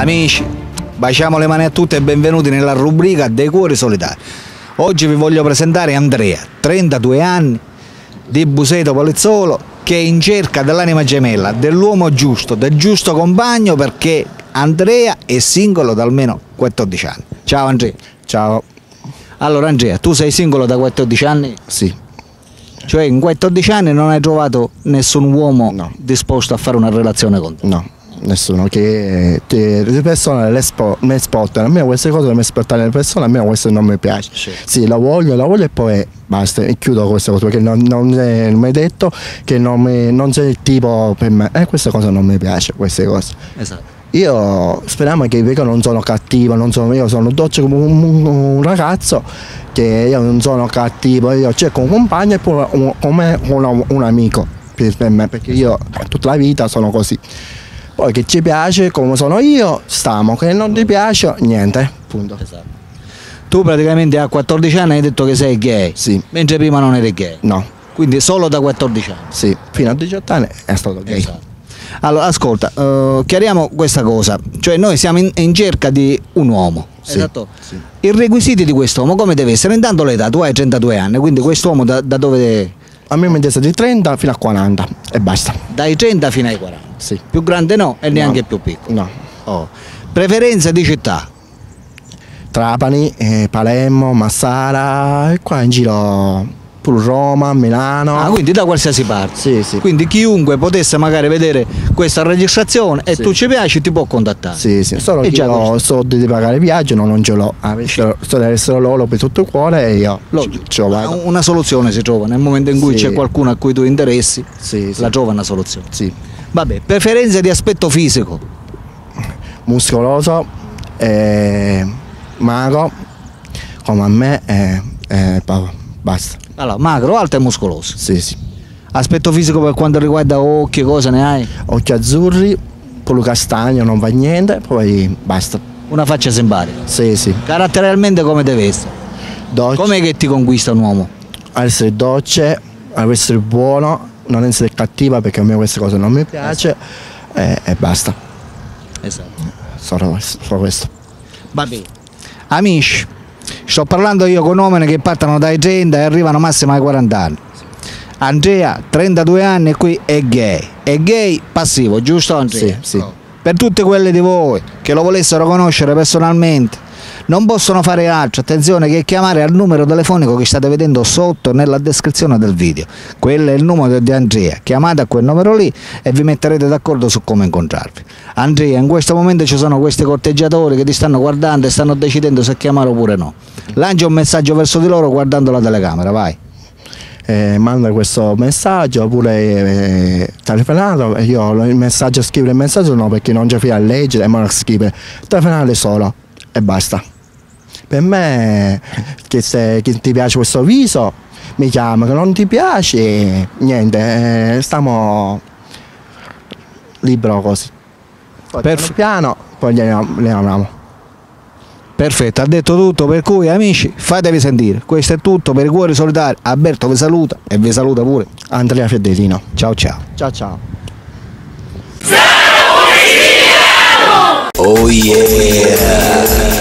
Amici, baciamo le mani a tutti e benvenuti nella rubrica dei cuori solidari. Oggi vi voglio presentare Andrea, 32 anni, di Buseto Polizzolo, che è in cerca dell'anima gemella, dell'uomo giusto, del giusto compagno, perché Andrea è singolo da almeno 14 anni. Ciao Andrea. Ciao. Allora Andrea, tu sei singolo da 14 anni? Sì. Cioè in 14 anni non hai trovato nessun uomo No. disposto a fare una relazione con te? No, nessuno. Che le persone mi esportano, a me queste cose mi esportano le persone, a me questo non mi piace. Sì, la voglio e poi basta, e chiudo questa cosa, perché non è mai detto che non c'è il tipo per me, e queste cose non mi piace, queste cose. Esatto. Io speriamo che io non sono cattivo, io sono dolce come un ragazzo, che io non sono cattivo, io cerco un compagno e poi come un amico per me, perché io tutta la vita sono così. Poi che ci piace come sono io, stiamo, che non ti piace, niente, punto. Esatto. Tu praticamente a 14 anni hai detto che sei gay, Sì. mentre prima non eri gay. No, Quindi solo da 14 anni. sì, fino a 18 anni è stato gay. Esatto. Allora, ascolta, chiariamo questa cosa, cioè noi siamo in cerca di un uomo. Sì, Esatto. sì. I requisiti di quest'uomo come deve essere? Intanto l'età, tu hai 32 anni, quindi quest'uomo da dove? A me mi interessa di 30 fino a 40 e basta. Dai 30 fino ai 40. Sì. Più grande no e neanche No. più piccolo. No. Oh. Preferenze di città? Trapani, Palermo, Massara e qua in giro pure Roma, Milano. Ah, quindi da qualsiasi parte. Sì, sì. Quindi chiunque potesse magari vedere questa registrazione e Sì. tu ci piaci ti può contattare. Sì, sì, solo E che già io ho soldi di pagare il viaggio, non ce l'ho. Se avessero loro per tutto il cuore e io ci vado. Una soluzione si trova nel momento in cui Sì. c'è qualcuno a cui tu interessi, Sì, sì. la trova una soluzione. Sì. Vabbè, preferenze di aspetto fisico? Muscoloso, magro, come a me, basta. Allora, magro, alto e muscoloso. Sì, sì. Aspetto fisico per quanto riguarda occhi, cosa ne hai? Occhi azzurri, pure castagno, non va niente, poi basta. Una faccia simpatica. Sì, sì. Caratterialmente come deve essere? Docce, Com'è che ti conquista un uomo? essere dolce, essere buono, non essere cattiva perché a me queste cose non mi piace e basta. Esatto. Solo questo. Va bene. Amici, sto parlando io con uomini che partono dai 30 e arrivano massimo ai 40 anni. Andrea, 32 anni e qui è gay passivo, giusto Andrea? Sì, sì. Per tutte quelle di voi che lo volessero conoscere personalmente, non possono fare altro, attenzione, che chiamare al numero telefonico che state vedendo sotto nella descrizione del video. Quello è il numero di Andrea, chiamate a quel numero lì e vi metterete d'accordo su come incontrarvi. Andrea, in questo momento ci sono questi corteggiatori che ti stanno guardando e stanno decidendo se chiamare oppure no. Lancia un messaggio verso di loro guardando la telecamera, vai. Manda questo messaggio oppure telefonato e io il messaggio, scrivere il messaggio no, perché non c'è fino a leggere, ma scrivere telefonare solo e basta. Per me che se ti piace questo viso mi chiama, che non ti piace niente, stiamo libero così. Poi piano piano poi le amiamo. Perfetto, ha detto tutto, per cui amici fatevi sentire. Questo è tutto per i cuori solidari. Alberto vi saluta e vi saluta pure Andrea Feddelino. ciao ciao. Ciao ciao. Oh yeah!